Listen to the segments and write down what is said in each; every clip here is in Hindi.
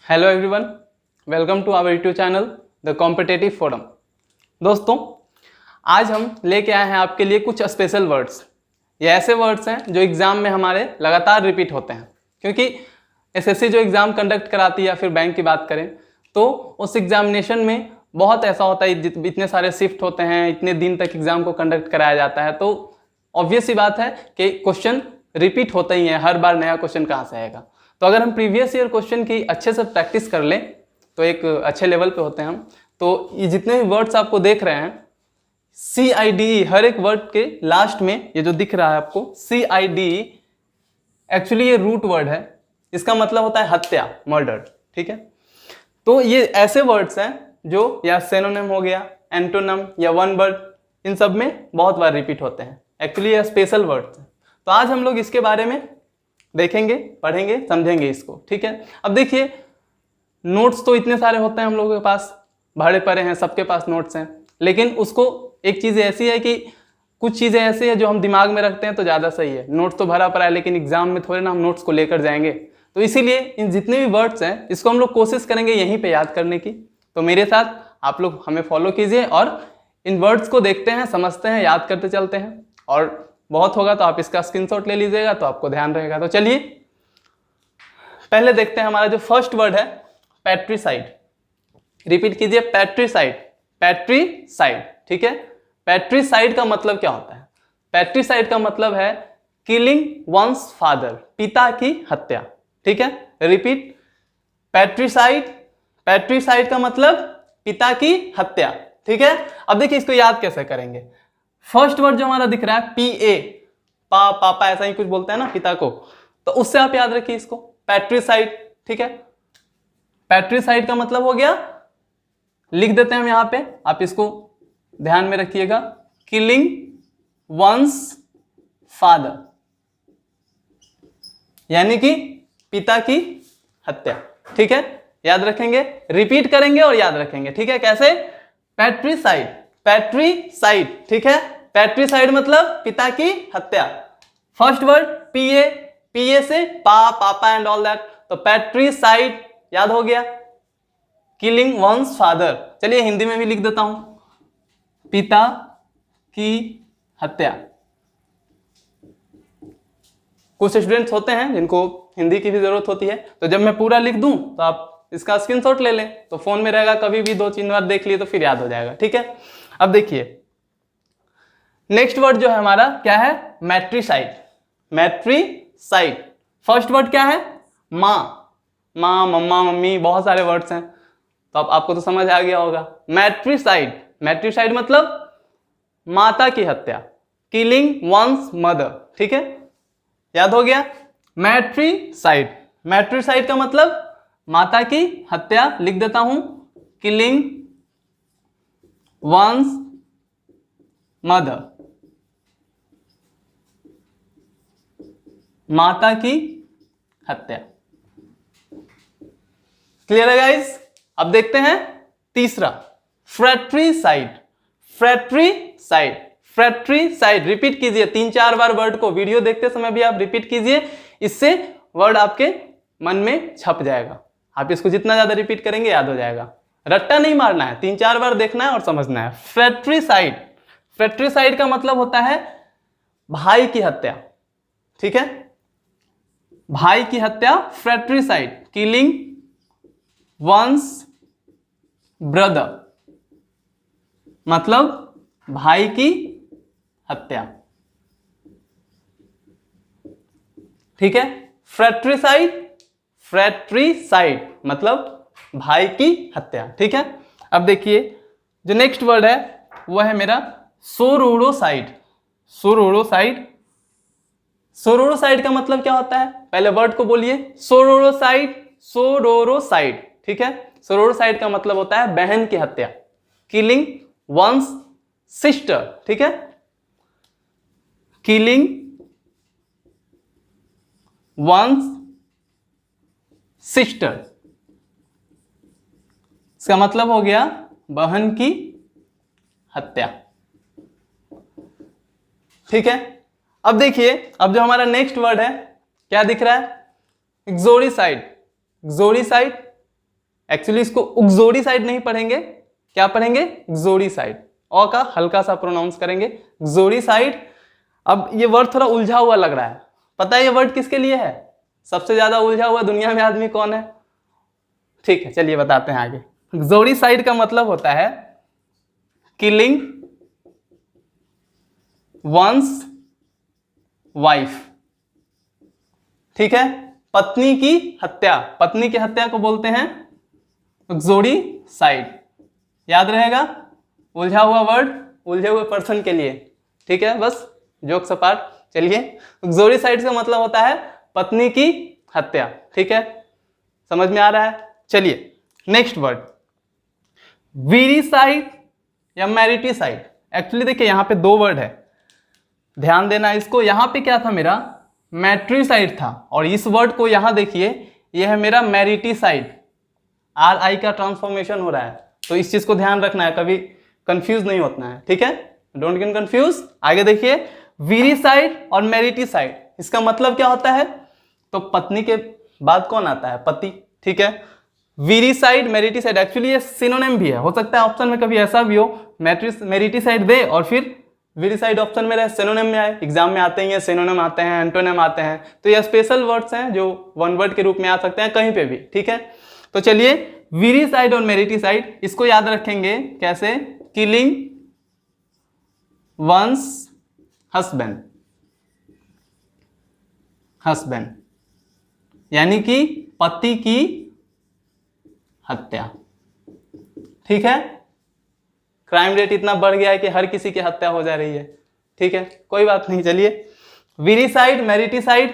Hello everyone, welcome to our YouTube channel the competitive forum. दोस्तों, आज हम लेके आए हैं आपके लिए कुछ स्पेशल वर्ड्स। ये ऐसे वर्ड्स हैं जो एग्ज़ाम में हमारे लगातार रिपीट होते हैं, क्योंकि एसएससी जो एग्ज़ाम कंडक्ट कराती है या फिर बैंक की बात करें तो उस एग्जामिनेशन में बहुत ऐसा होता है, इतने सारे शिफ्ट होते हैं, इतने दिन तक एग्ज़ाम को कंडक्ट कराया जाता है, तो ऑब्वियस सी बात है कि क्वेश्चन रिपीट होते ही हैं। हर बार नया क्वेश्चन कहाँ से आएगा। तो अगर हम प्रीवियस ईयर क्वेश्चन की अच्छे से प्रैक्टिस कर लें तो एक अच्छे लेवल पे होते हैं हम। तो ये जितने भी वर्ड्स आपको देख रहे हैं, CIDE, हर एक वर्ड के लास्ट में ये जो दिख रहा है आपको CIDE, एक्चुअली ये रूट वर्ड है। इसका मतलब होता है हत्या, मर्डर। ठीक है, तो ये ऐसे वर्ड्स हैं जो या सिनोनिम हो गया, एंटोनिम या वन वर्ड, इन सब में बहुत बार रिपीट होते हैं। एक्चुअली ये स्पेशल वर्ड्स हैं। तो आज हम लोग इसके बारे में देखेंगे, पढ़ेंगे, समझेंगे इसको। ठीक है, अब देखिए, नोट्स तो इतने सारे होते हैं हम लोगों के पास, भरे पड़े हैं, सबके पास नोट्स हैं, लेकिन उसको एक चीज़ ऐसी है कि कुछ चीज़ें ऐसी है जो हम दिमाग में रखते हैं तो ज़्यादा सही है। नोट्स तो भरा पड़ा है, लेकिन एग्जाम में थोड़े ना हम नोट्स को लेकर जाएंगे। तो इसीलिए इन जितने भी वर्ड्स हैं इसको हम लोग कोशिश करेंगे यहीं पर याद करने की। तो मेरे साथ आप लोग हमें फॉलो कीजिए और इन वर्ड्स को देखते हैं, समझते हैं, याद करते चलते हैं। और बहुत होगा तो आप इसका स्क्रीनशॉट ले लीजिएगा तो आपको ध्यान रहेगा। तो चलिए पहले देखते हैं हमारा जो फर्स्ट वर्ड है, पैट्रिसाइड। रिपीट कीजिए, पैट्रिसाइड, पैट्रिसाइड। ठीक है, पैट्रिसाइड का मतलब क्या होता है? पैट्रिसाइड का मतलब है किलिंग वंस फादर, पिता की हत्या। ठीक है, रिपीट, पैट्रिसाइड, पैट्रिसाइड का मतलब पिता की हत्या। ठीक है, अब देखिए इसको याद कैसे करेंगे। फर्स्ट वर्ड जो हमारा दिख रहा है PA, पापा, ऐसा ही कुछ बोलते हैं ना पिता को, तो उससे आप याद रखिए इसको, पैट्रिसाइड। ठीक है, पैट्रिसाइड का मतलब हो गया, लिख देते हैं हम यहां पे, आप इसको ध्यान में रखिएगा, किलिंग वंस फादर, यानी कि पिता की हत्या। ठीक है, याद रखेंगे, रिपीट करेंगे और याद रखेंगे। ठीक है, कैसे? पैट्रिसाइड, पैट्रिसाइड। ठीक है, पैट्रिसाइड मतलब पिता की हत्या। फर्स्ट वर्ड PA, PA से पापा एंड ऑल दैट, तो पैट्रिसाइड याद हो गया, किलिंग वंस फादर। चलिए हिंदी में भी लिख देता हूं, पिता की हत्या। कुछ स्टूडेंट्स होते हैं जिनको हिंदी की भी जरूरत होती है, तो जब मैं पूरा लिख दूं तो आप इसका स्क्रीनशॉट ले लें, तो फोन में रहेगा, कभी भी 2-3 बार देख लिए तो फिर याद हो जाएगा। ठीक है, अब देखिए नेक्स्ट वर्ड जो है हमारा क्या है? मैट्रिसाइड, मैट्रिसाइड। फर्स्ट वर्ड क्या है? माँ, माँ, मम्मा, मम्मी, बहुत सारे वर्ड्स हैं, तो आपको तो समझ आ गया होगा। मैट्रिसाइड, मैट्रिसाइड मतलब माता की हत्या, किलिंग वंस मदर। ठीक है, याद हो गया, मैट्रिसाइड। मैट्रिसाइड का मतलब माता की हत्या, लिख देता हूं, किलिंग वंस मदर, माता की हत्या। क्लियर है गाइस? अब देखते हैं तीसरा, फ्रैट्रिसाइड, फ्रैट्रिसाइड, फ्रैट्रिसाइड। रिपीट कीजिए 3-4 बार वर्ड को, वीडियो देखते समय भी आप रिपीट कीजिए, इससे वर्ड आपके मन में छप जाएगा। आप इसको जितना ज्यादा रिपीट करेंगे याद हो जाएगा। रट्टा नहीं मारना है, 3-4 बार देखना है और समझना है। फ्रैट्रिसाइड, फ्रैट्रिसाइड का मतलब होता है भाई की हत्या। ठीक है, भाई की हत्या, फ्रैट्रिसाइड, किलिंग वंस ब्रदर, मतलब भाई की हत्या। ठीक है, फ्रैट्रिसाइड, फ्रैट्रिसाइड मतलब भाई की हत्या। ठीक है, अब देखिए जो नेक्स्ट वर्ड है वो है मेरा सोरोरोसाइड, सोरोरोसाइड। सोरोरोसाइड का मतलब क्या होता है? पहले वर्ड को बोलिए, सोरोरोसाइड, सोरोरोसाइड। ठीक है, सोरोरोसाइड का मतलब होता है बहन की हत्या, किलिंग वंस सिस्टर। ठीक है, किलिंग वंस सिस्टर, इसका मतलब हो गया बहन की हत्या। ठीक है, अब देखिए, अब जो हमारा नेक्स्ट वर्ड है क्या दिख रहा है? एक्सोरिसाइड, एक्सोरिसाइड, एक्चुअली इसको उग्जोरीसाइड नहीं पढ़ेंगे, क्या पढ़ेंगे? उग्जोरीसाइड। ओ का हल्का सा प्रोनाउंस करेंगे, उग्जोरीसाइड। अब ये वर्ड थोड़ा उलझा हुआ लग रहा है, पता है ये वर्ड किसके लिए है? सबसे ज्यादा उलझा हुआ दुनिया में आदमी कौन है? ठीक है, चलिए बताते हैं आगे। उग्जोरीसाइड का मतलब होता है किलिंग वंस वाइफ। ठीक है, पत्नी की हत्या, पत्नी की हत्या को बोलते हैं उग्जोरीसाइड। याद रहेगा, उलझा हुआ वर्ड उलझे हुए पर्सन के लिए। ठीक है, बस जोक्स अपार्ट। चलिए, उग्जोरीसाइड का मतलब होता है पत्नी की हत्या। ठीक है, समझ में आ रहा है? चलिए नेक्स्ट वर्ड, वीरिसाइड या मैरिटिसाइड। एक्चुअली देखिए यहाँ पे दो वर्ड है, ध्यान देना इसको। यहाँ पे क्या था मेरा? मैट्रिसाइड था, और इस वर्ड को यहाँ देखिए, यह है मेरा मैरिटिसाइड। RI का ट्रांसफॉर्मेशन हो रहा है, तो इस चीज को ध्यान रखना है, कभी कंफ्यूज नहीं होना है। ठीक है, डोंट गेट कंफ्यूज। आगे देखिए, वीरिसाइड और मैरिटिसाइड, इसका मतलब क्या होता है? तो पत्नी के बाद कौन आता है? पति। ठीक है, वीरिसाइड मैरिटिसाइड, एक्चुअली ये सिनोनिम भी है, हो सकता है ऑप्शन में कभी ऐसा भी हो मैरिटिसाइड दे और फिर वीरिसाइड ऑप्शन में रहे, सिनोनिम में आए। एग्जाम में आते हैं, सिनोनिम आते हैं, एंटोनिम आते हैं, तो ये स्पेशल वर्ड्स हैं जो वन वर्ड के रूप में आ सकते हैं कहीं पे भी। ठीक है, तो चलिए वीरिसाइड और मैरिटिसाइड इसको याद रखेंगे कैसे? किलिंग वंस हस्बैंड, हस्बैंड यानी कि पति की हत्या। ठीक है, क्राइम रेट इतना बढ़ गया है कि हर किसी की हत्या हो जा रही है। ठीक है, कोई बात नहीं। चलिए, वीरिसाइड मैरिटिसाइड,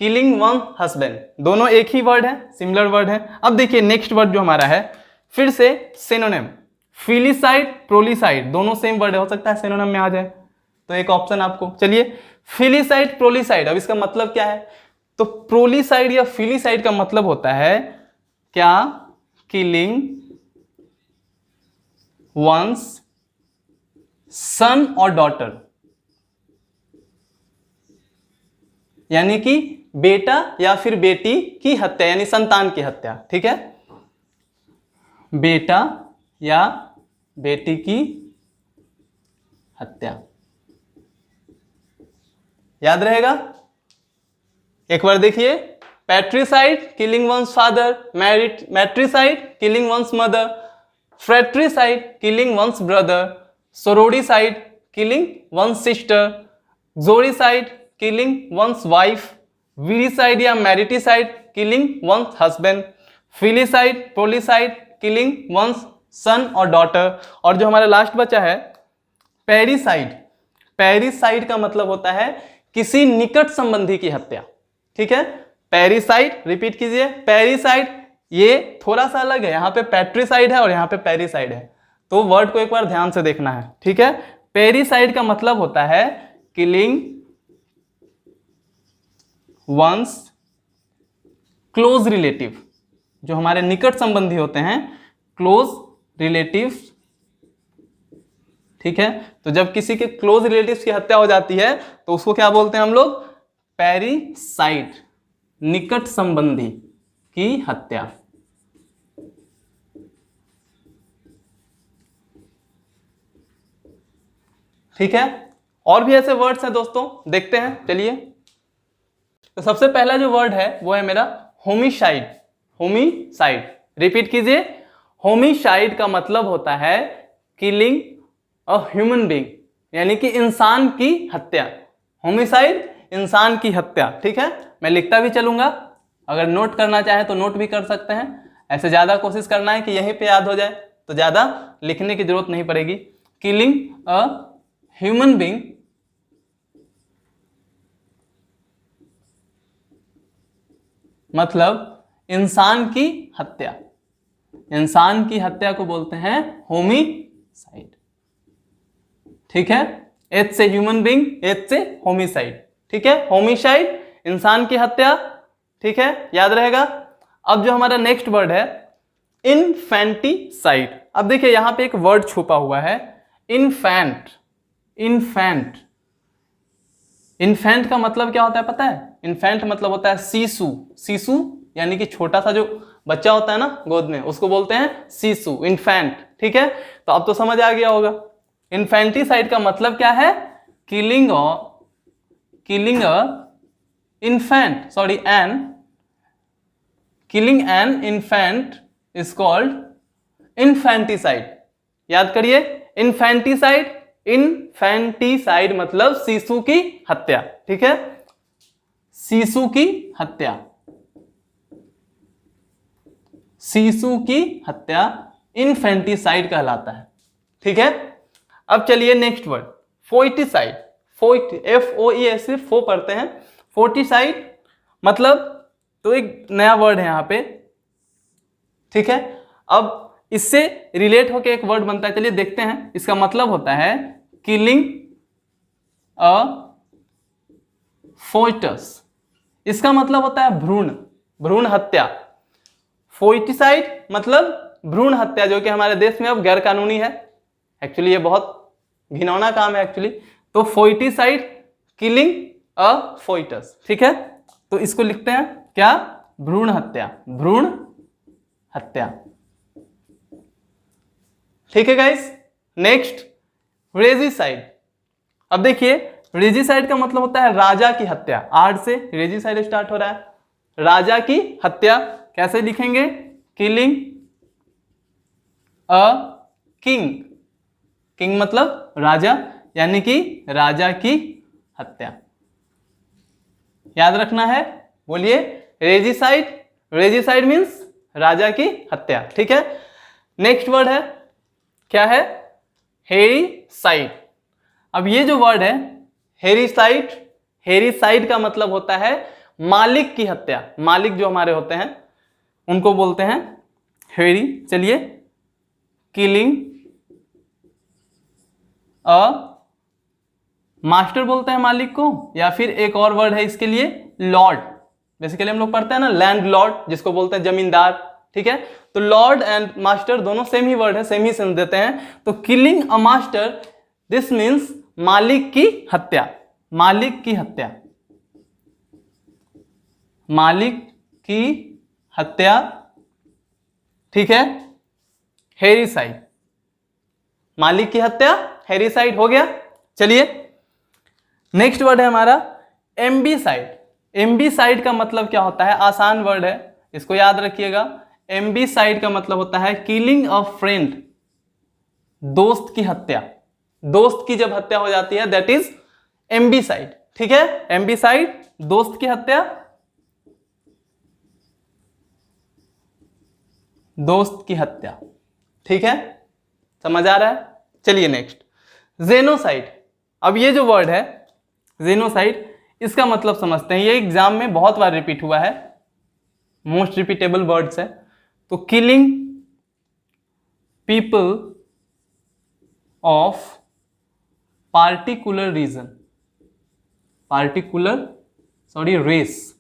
किलिंग वन हस्बैंड, दोनों एक ही वर्ड है, सिमिलर वर्ड है। अब देखिए नेक्स्ट वर्ड जो हमारा है, फिर से सिनोनिम, फिलिसाइड प्रोलिसाइड, दोनों सेम वर्ड है, हो सकता है सिनोनिम में आ जाए, तो एक ऑप्शन आपको। चलिए, फिलिसाइड प्रोलिसाइड, अब इसका मतलब क्या है? तो प्रोलिसाइड या फिलिसाइड का मतलब होता है क्या? किलिंग वंस सन और डॉटर, यानी कि बेटा या फिर बेटी की हत्या, यानी संतान की हत्या। ठीक है, बेटा या बेटी की हत्या, याद रहेगा। एक बार देखिए, patricide killing one's father, matricide killing one's mother, fratricide killing one's brother, sororicide killing one's sister, uxoricide killing one's wife, viricide या mariticide killing one's husband, filicide prolicide killing one's son और डॉटर। और जो हमारा लास्ट बचा है पैरिसाइड, पैरिसाइड का मतलब होता है किसी निकट संबंधी की हत्या। ठीक है, पैरिसाइड, रिपीट कीजिए, पैरिसाइड, ये थोड़ा सा अलग है, यहाँ पे पैट्रिसाइड है और यहाँ पे पैरिसाइड है, तो वर्ड को एक बार ध्यान से देखना है। ठीक है, पैरिसाइड का मतलब होता है किलिंग वंस क्लोज रिलेटिव, जो हमारे निकट संबंधी होते हैं, क्लोज रिलेटिव्स। ठीक है, तो जब किसी के क्लोज रिलेटिव्स की हत्या हो जाती है तो उसको क्या बोलते हैं हम लोग? पैरिसाइड, निकट संबंधी की हत्या। ठीक है, और भी ऐसे वर्ड्स हैं दोस्तों, देखते हैं। चलिए, तो सबसे पहला जो वर्ड है वो है मेरा होमिसाइड, होमिसाइड, रिपीट कीजिए, होमिसाइड का मतलब होता है किलिंग अ ह्यूमन बीइंग, यानी कि इंसान की हत्या। होमिसाइड, इंसान की हत्या। ठीक है, मैं लिखता भी चलूंगा, अगर नोट करना चाहे तो नोट भी कर सकते हैं, ऐसे ज्यादा कोशिश करना है कि यहीं पे याद हो जाए, तो ज्यादा लिखने की जरूरत नहीं पड़ेगी। किलिंग अ ह्यूमन बीइंग मतलब इंसान की हत्या, इंसान की हत्या को बोलते हैं होमिसाइड। ठीक है, एच से ह्यूमन बीइंग, एच से होमिसाइड। ठीक है, होमिसाइड, इंसान की हत्या। ठीक है, याद रहेगा। अब जो हमारा नेक्स्ट वर्ड है इनफैंटिसाइड। अब देखिए यहां पे एक वर्ड छुपा हुआ है, इनफैंट। इनफैंट, इन्फेंट का मतलब क्या होता है पता है? इन्फेंट मतलब होता है शिशु, शिशु यानी कि छोटा सा जो बच्चा होता है ना गोद में, उसको बोलते हैं शिशु, इन्फेंट। ठीक है, तो अब तो समझ आ गया होगा। इन्फेंटिसाइड का मतलब क्या है? Killing an infant is called infanticide. याद करिए, इन्फेंटिसाइड मतलब शिशु की हत्या। ठीक है, शिशु की हत्या, शिशु की हत्या इन्फेंटिसाइड कहलाता है। ठीक है, अब चलिए नेक्स्ट वर्ड, फोइटिसाइड। FOE फो पढ़ते हैं, फोर्टिसाइड मतलब, तो एक नया वर्ड है यहां पे। ठीक है, अब इससे रिलेट होकर एक वर्ड बनता है, चलिए देखते हैं। इसका मतलब होता है किलिंग अ फोइटस। इसका मतलब होता है भ्रूण हत्या। फोइटिसाइड मतलब भ्रूण हत्या, जो कि हमारे देश में अब गैर कानूनी है। एक्चुअली ये बहुत घिनौना काम है एक्चुअली। तो फोइटिसाइड, किलिंग अ फोइटस। ठीक है, तो इसको लिखते हैं क्या? भ्रूण हत्या, भ्रूण हत्या। ठीक है गाइस, नेक्स्ट रेजिसाइड। अब देखिए, रेजिसाइड का मतलब होता है राजा की हत्या। आर से रेजिसाइड स्टार्ट हो रहा है। राजा की हत्या कैसे लिखेंगे? Killing a king. किंग मतलब राजा, यानी कि राजा की हत्या। याद रखना है, बोलिए रेजिसाइड। रेजिसाइड मीन्स राजा की हत्या। ठीक है, नेक्स्ट वर्ड है, क्या है? हेरिसाइड। अब ये जो वर्ड है हेरिसाइड, हेरिसाइड का मतलब होता है मालिक की हत्या। मालिक जो हमारे होते हैं उनको बोलते हैं हेरी। चलिए, किलिंग अ मास्टर बोलते हैं मालिक को, या फिर एक और वर्ड है इसके लिए लॉर्ड। बेसिकली हम लोग पढ़ते हैं ना लैंड लॉर्ड, जिसको बोलते हैं जमींदार। ठीक है, तो लॉर्ड एंड मास्टर दोनों सेम ही वर्ड है, सेम ही सेंस देते हैं। तो killing a master, this means मालिक की हत्या। मालिक की हत्या, मालिक की हत्या। ठीक है, हेरिसाइड, मालिक की हत्या, हेरिसाइड हो गया। चलिए नेक्स्ट वर्ड है हमारा एम्बीसाइड। एम्बीसाइड का मतलब क्या होता है? आसान वर्ड है, इसको याद रखिएगा। एम्बीसाइड का मतलब होता है किलिंग अ फ्रेंड, दोस्त की हत्या। दोस्त की जब हत्या हो जाती है दैट इज एम्बीसाइड। ठीक है, एम्बीसाइड दोस्त की हत्या, दोस्त की हत्या। ठीक है, समझ आ रहा है? चलिए नेक्स्ट जेनोसाइड। अब ये जो वर्ड है जेनोसाइड, इसका मतलब समझते हैं। ये एग्जाम में बहुत बार रिपीट हुआ है, मोस्ट रिपीटेबल वर्ड्स है। तो killing people of particular region, race.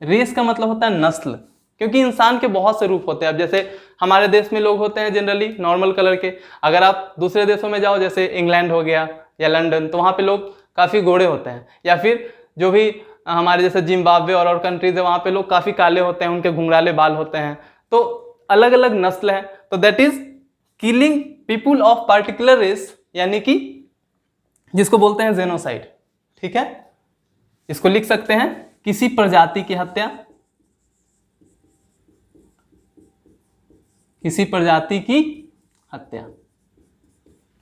Race का मतलब होता है नस्ल, क्योंकि इंसान के बहुत से रूप होते हैं। अब जैसे हमारे देश में लोग होते हैं जनरली नॉर्मल कलर के, अगर आप दूसरे देशों में जाओ जैसे इंग्लैंड हो गया या लंदन, तो वहाँ पे लोग काफ़ी गोरे होते हैं। या फिर जो भी हमारे जैसे जिम्बाब्वे और कंट्रीज है, वहाँ पे लोग काफ़ी काले होते हैं, उनके घुंघराले बाल होते हैं। तो अलग अलग नस्ल है, तो that is killing people of particular race, यानी कि जिसको बोलते हैं जेनोसाइड। ठीक है, इसको लिख सकते हैं किसी प्रजाति की हत्या, किसी प्रजाति की हत्या।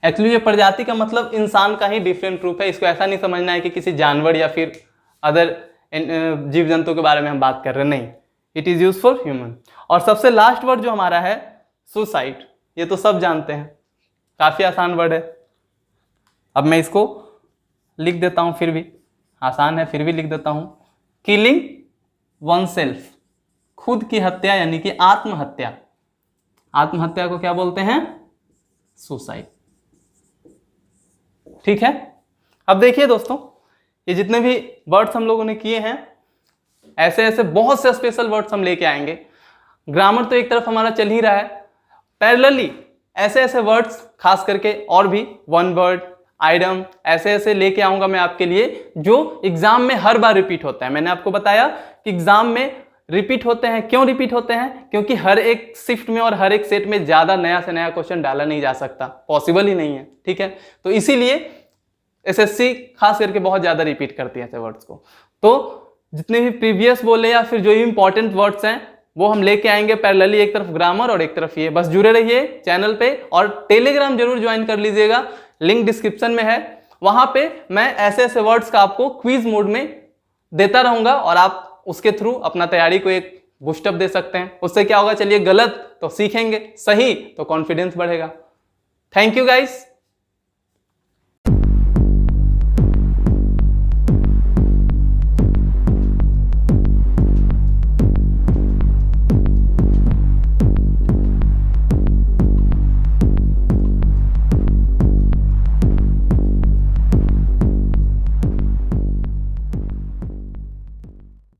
एक्चुअली ये प्रजाति का मतलब इंसान का ही डिफरेंट रूप है। इसको ऐसा नहीं समझना है कि किसी जानवर या फिर अदर जीव जंतु के बारे में हम बात कर रहे हैं, नहीं। It is use for human. और सबसे लास्ट वर्ड जो हमारा है सुसाइड, ये तो सब जानते हैं, काफी आसान वर्ड है। अब मैं इसको लिख देता हूं, फिर भी आसान है फिर भी लिख देता हूं। किलिंग वन सेल्फ, खुद की हत्या यानी कि आत्महत्या। आत्महत्या को क्या बोलते हैं? सुसाइड। ठीक है, अब देखिए दोस्तों, ये जितने भी वर्ड्स हम लोगों ने किए हैं, ऐसे ऐसे बहुत से स्पेशल वर्ड्स हम लेके आएंगे। ग्रामर तो एक तरफ हमारा चल ही रहा है, पैरेलली ऐसे ऐसे वर्ड्स खास करके और भी वन वर्ड आइडम ऐसे ऐसे लेके आऊंगा मैं आपके लिए, जो एग्जाम में हर बार रिपीट होता है। मैंने आपको बताया कि एग्जाम में रिपीट होते हैं। क्यों रिपीट होते हैं? क्योंकि हर एक शिफ्ट में और हर एक सेट में ज़्यादा नया से नया क्वेश्चन डाला नहीं जा सकता, पॉसिबल ही नहीं है, ठीक है। तो इसीलिए एसएससी खास करके बहुत ज़्यादा रिपीट करती है ऐसे वर्ड्स को। तो जितने भी प्रीवियस बोले या फिर जो भी इंपॉर्टेंट वर्ड्स हैं वो हम लेके आएंगे पैरेलली, एक तरफ ग्रामर और एक तरफ ये। बस जुड़े रहिए चैनल पे और टेलीग्राम जरूर ज्वाइन कर लीजिएगा, लिंक डिस्क्रिप्शन में है। वहां पे मैं ऐसे ऐसे वर्ड्स का आपको क्विज मोड में देता रहूंगा और आप उसके थ्रू अपना तैयारी को एक बूस्टअप दे सकते हैं। उससे क्या होगा, चलिए गलत तो सीखेंगे, सही तो कॉन्फिडेंस बढ़ेगा। Thank you guys.